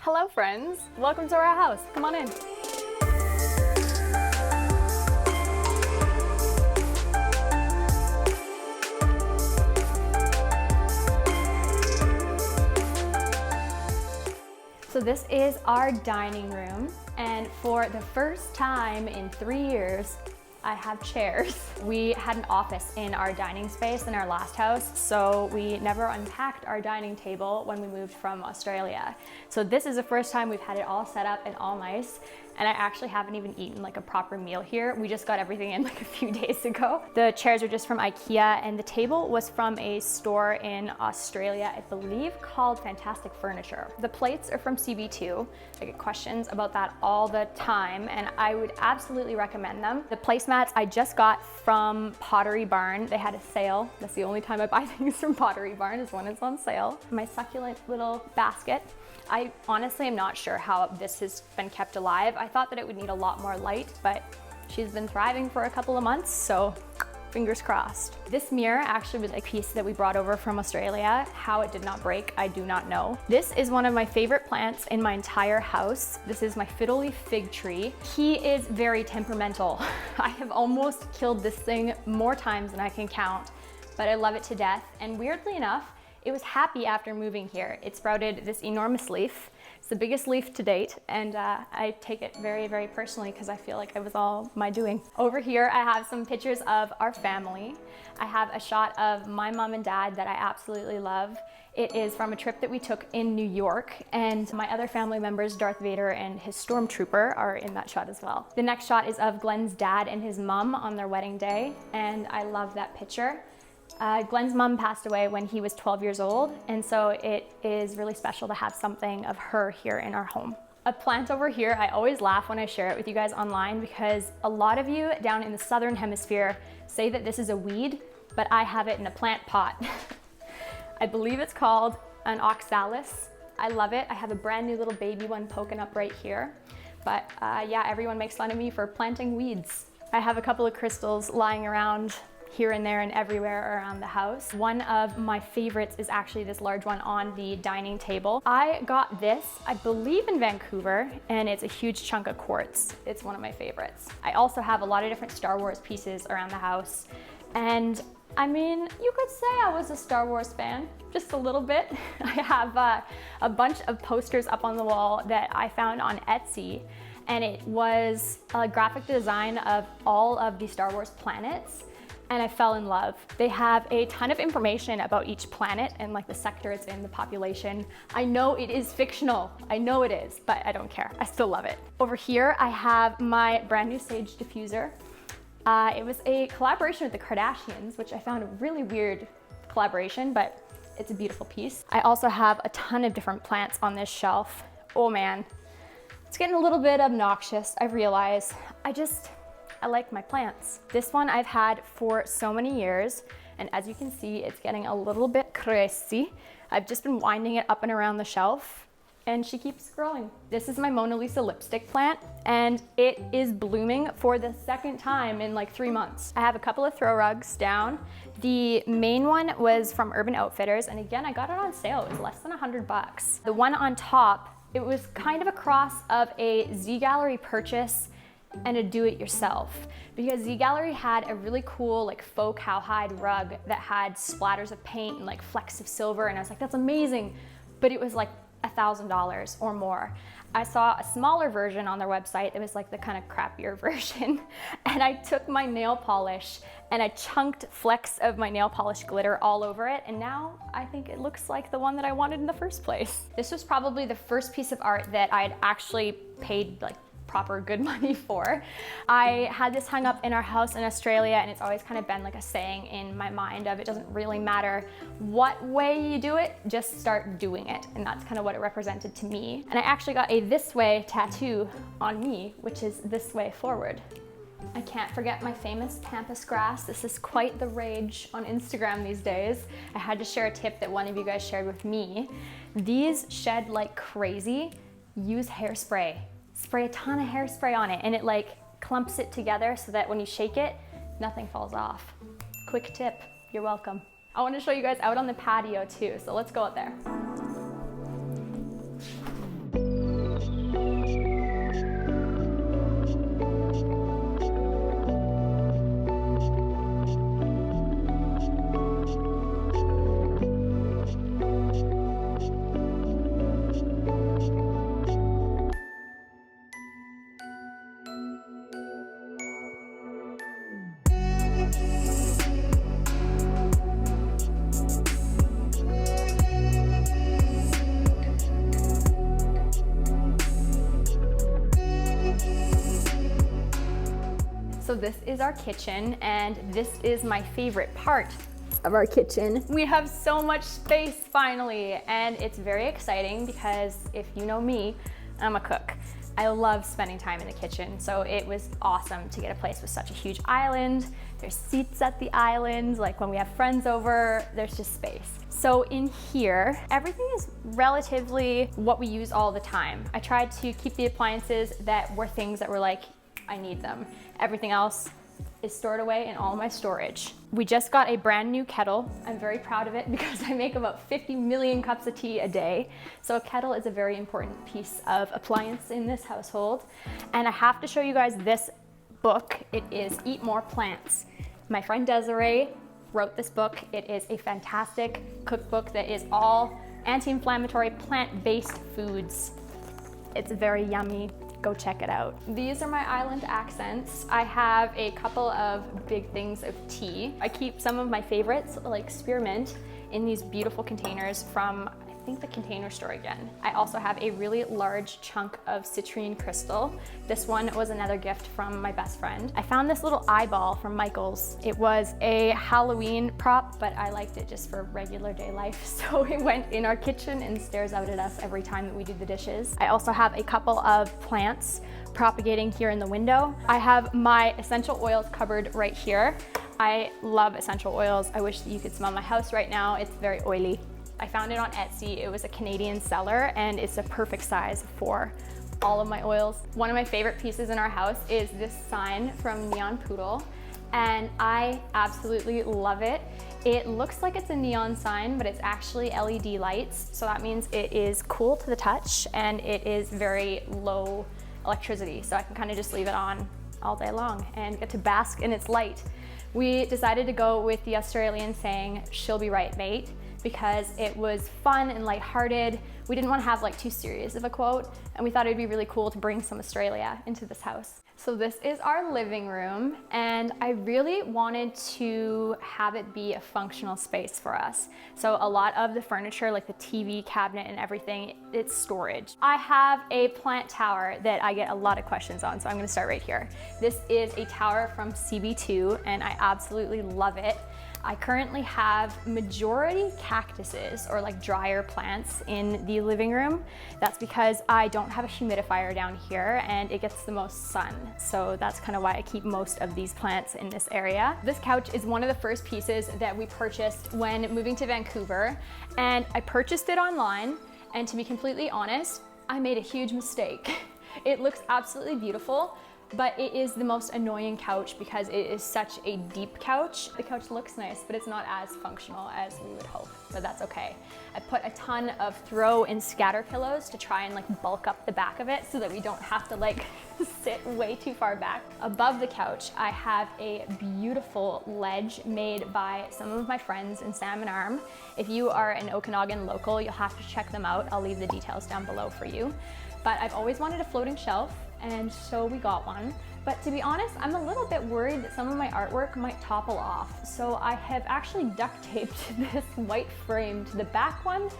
Hello friends, welcome to our house. Come on in. So this is our dining room, and for the first time in 3 years, I have chairs. We had an office in our dining space in our last house, so we never unpacked our dining table when we moved from Australia. So this is the first time we've had it all set up and all nice, and I actually haven't even eaten like a proper meal here. We just got everything in like a few days ago. The chairs are just from IKEA, and the table was from a store in Australia, I believe called Fantastic Furniture. The plates are from CB2. I get questions about that all the time, and I would absolutely recommend them. The placemats I just got from Pottery Barn. They had a sale. That's the only time I buy things from Pottery Barn, is when it's on sale. My succulent little basket. I honestly am not sure how this has been kept alive. I thought that it would need a lot more light, but she's been thriving for a couple of months, so fingers crossed. This mirror actually was a piece that we brought over from Australia. How it did not break, I do not know. This is one of my favorite plants in my entire house. This is my Fiddly Fig Tree. He is very temperamental. I have almost killed this thing more times than I can count, but I love it to death. And weirdly enough, it was happy after moving here. It sprouted this enormous leaf. It's the biggest leaf to date, and I take it very, very personally because I feel like it was all my doing. Over here, I have some pictures of our family. I have a shot of my mom and dad that I absolutely love. It is from a trip that we took in New York, and my other family members, Darth Vader and his stormtrooper, are in that shot as well. The next shot is of Glenn's dad and his mom on their wedding day, and I love that picture. Glenn's mom passed away when he was 12 years old, and so it is really special to have something of her here in our home. A plant over here, I always laugh when I share it with you guys online because a lot of you down in the southern hemisphere say that this is a weed, but I have it in a plant pot. I believe it's called an oxalis. I love it. I have a brand new little baby one poking up right here. But yeah, everyone makes fun of me for planting weeds. I have a couple of crystals lying around here and there and everywhere around the house. One of my favorites is actually this large one on the dining table. I got this, I believe in Vancouver, and it's a huge chunk of quartz. It's one of my favorites. I also have a lot of different Star Wars pieces around the house, and I mean, you could say I was a Star Wars fan, just a little bit. I have a bunch of posters up on the wall that I found on Etsy, and it was a graphic design of all of the Star Wars planets, and I fell in love. They have a ton of information about each planet and like the sector it's in, the population. I know it is fictional, I know it is, but I don't care, I still love it. Over here, I have my brand new sage diffuser. It was a collaboration with the Kardashians, which I found a really weird collaboration, but it's a beautiful piece. I also have a ton of different plants on this shelf. Oh man, it's getting a little bit obnoxious, I realize. I like my plants. This one I've had for so many years, and as you can see, it's getting a little bit crazy. I've just been winding it up and around the shelf, and she keeps growing. This is my Mona Lisa lipstick plant, and it is blooming for the second time in like 3 months. I have a couple of throw rugs down. The main one was from Urban Outfitters, and again, I got it on sale. It was less than $100. The one on top, it was kind of a cross of a Z Gallery purchase and a do-it-yourself, because Z Gallery had a really cool like faux cowhide rug that had splatters of paint and like flecks of silver, and I was like, that's amazing, but it was like $1,000 or more. I saw a smaller version on their website that was like the kind of crappier version, and I took my nail polish and I chunked flecks of my nail polish glitter all over it, and now I think it looks like the one that I wanted in the first place. This was probably the first piece of art that I'd actually paid like proper good money for. I had this hung up in our house in Australia, and it's always kind of been like a saying in my mind of it doesn't really matter what way you do it, just start doing it. And that's kind of what it represented to me. And I actually got a this way tattoo on me, which is this way forward. I can't forget my famous pampas grass. This is quite the rage on Instagram these days. I had to share a tip that one of you guys shared with me. These shed like crazy. Use hairspray. Spray a ton of hairspray on it, and it like clumps it together so that when you shake it, nothing falls off. Quick tip, you're welcome. I want to show you guys out on the patio too, so let's go out there. So this is our kitchen, and this is my favorite part of our kitchen. We have so much space finally, and it's very exciting because if you know me, I'm a cook. I love spending time in the kitchen, so it was awesome to get a place with such a huge island. There's seats at the island, like when we have friends over, there's just space. So in here, everything is relatively what we use all the time. I tried to keep the appliances that were things that were like, I need them. Everything else is stored away in all my storage. We just got a brand new kettle. I'm very proud of it because I make about 50 million cups of tea a day. So a kettle is a very important piece of appliance in this household. And I have to show you guys this book. It is Eat More Plants. My friend Desiree wrote this book. It is a fantastic cookbook that is all anti-inflammatory plant-based foods. It's very yummy. Go check it out. These are my island accents. I have a couple of big things of tea. I keep some of my favorites, like spearmint, in these beautiful containers from, I think, the Container Store again. I also have a really large chunk of citrine crystal. This one was another gift from my best friend. I found this little eyeball from Michael's. It was a Halloween prop, but I liked it just for regular day life, so it went in our kitchen and stares out at us every time that we do the dishes. I also have a couple of plants propagating here in the window. I have my essential oils cupboard right here. I love essential oils. I wish that you could smell my house right now. It's very oily. I found it on Etsy. It was a Canadian seller, and it's a perfect size for all of my oils. One of my favorite pieces in our house is this sign from Neon Poodle, and I absolutely love it. It looks like it's a neon sign, but it's actually LED lights. So that means it is cool to the touch, and it is very low electricity. So I can kind of just leave it on all day long and get to bask in its light. We decided to go with the Australian saying, "She'll be right, mate," because it was fun and lighthearted. We didn't want to have like too serious of a quote, and we thought it'd be really cool to bring some Australia into this house. So this is our living room, and I really wanted to have it be a functional space for us. So a lot of the furniture, like the TV cabinet and everything, it's storage. I have a plant tower that I get a lot of questions on, so I'm gonna start right here. This is a tower from CB2, and I absolutely love it. I currently have majority cactuses, or like drier plants, in the living room. That's because I don't have a humidifier down here and it gets the most sun. So that's kind of why I keep most of these plants in this area. This couch is one of the first pieces that we purchased when moving to Vancouver, and I purchased it online, and to be completely honest, I made a huge mistake. It looks absolutely beautiful, but it is the most annoying couch because it is such a deep couch. The couch looks nice, but it's not as functional as we would hope, but that's okay. I put a ton of throw and scatter pillows to try and like bulk up the back of it so that we don't have to like sit way too far back. Above the couch, I have a beautiful ledge made by some of my friends in Salmon Arm. If you are an Okanagan local, you'll have to check them out. I'll leave the details down below for you. But I've always wanted a floating shelf, and so we got one. But to be honest, I'm a little bit worried that some of my artwork might topple off. So I have actually duct taped this white frame to the back one.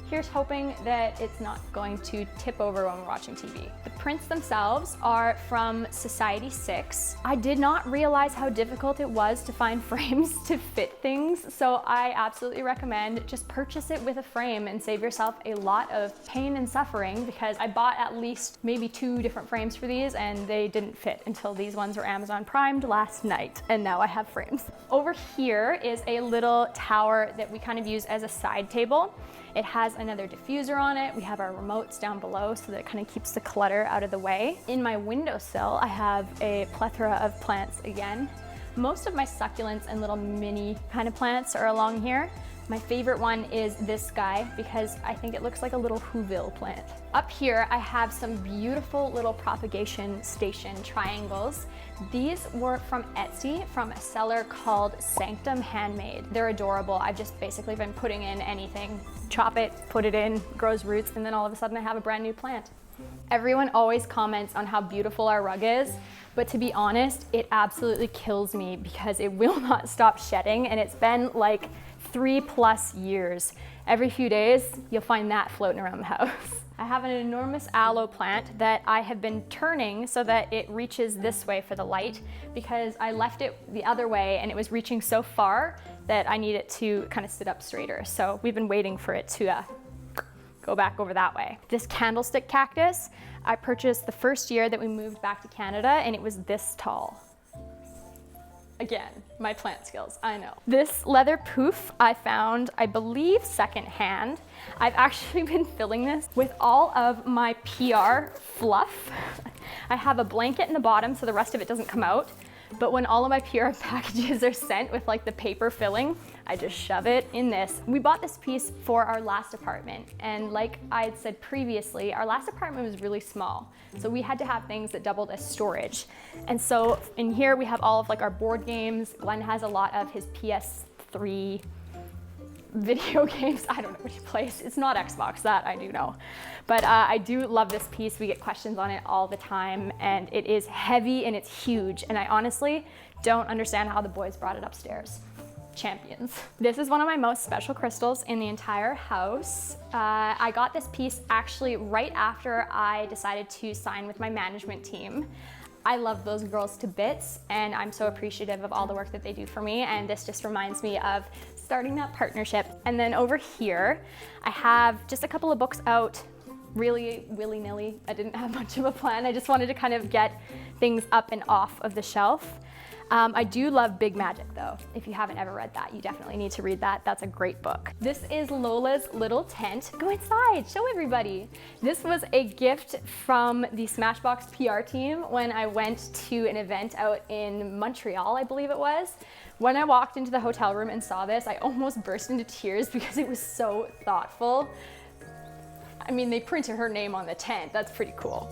Here's hoping that it's not going to tip over when we're watching TV. The prints themselves are from Society 6. I did not realize how difficult it was to find frames to fit things, so I absolutely recommend just purchase it with a frame and save yourself a lot of pain and suffering, because I bought at least maybe 2 different frames for these and they didn't fit until these ones were Amazon Primed last night, and now I have frames. Over here is a little tower that we kind of use as a side table. It has another diffuser on it. We have our remotes down below so that it kind of keeps the clutter out of the way. In my windowsill, I have a plethora of plants again. Most of my succulents and little mini kind of plants are along here. My favorite one is this guy because I think it looks like a little Whoville plant. Up here, I have some beautiful little propagation station triangles. These were from Etsy from a seller called Sanctum Handmade. They're adorable. I've just basically been putting in anything. Chop it, put it in, grows roots, and then all of a sudden I have a brand new plant. Everyone always comments on how beautiful our rug is, but to be honest, it absolutely kills me because it will not stop shedding, and it's been like 3+ years. Every few days, you'll find that floating around the house. I have an enormous aloe plant that I have been turning so that it reaches this way for the light, because I left it the other way and it was reaching so far that I need it to kind of sit up straighter. So we've been waiting for it to go back over that way. This Candlestick Cactus, I purchased the first year that we moved back to Canada, and it was this tall. Again, my plant skills, I know. This leather poof I found, I believe, secondhand. I've actually been filling this with all of my PR fluff. I have a blanket in the bottom so the rest of it doesn't come out. But when all of my PR packages are sent with like the paper filling, I just shove it in this. We bought this piece for our last apartment, and like I had said previously, our last apartment was really small. So we had to have things that doubled as storage. And so in here we have all of like our board games. Glenn has a lot of his PS3 video games. I don't know which place. It's not Xbox, that I do know. But I do love this piece. We get questions on it all the time, and it is heavy and it's huge. And I honestly don't understand how the boys brought it upstairs. Champions. This is one of my most special crystals in the entire house. I got this piece actually right after I decided to sign with my management team. I love those girls to bits, and I'm so appreciative of all the work that they do for me, and this just reminds me of starting that partnership. And then over here, I have just a couple of books out, really willy-nilly. I didn't have much of a plan. I just wanted to kind of get things up and off of the shelf. I do love Big Magic though. If you haven't ever read that, you definitely need to read that. That's a great book. This is Lola's Little Tent. Go inside, show everybody. This was a gift from the Smashbox PR team when I went to an event out in Montreal, I believe it was. When I walked into the hotel room and saw this, I almost burst into tears because it was so thoughtful. I mean, they printed her name on the tent. That's pretty cool.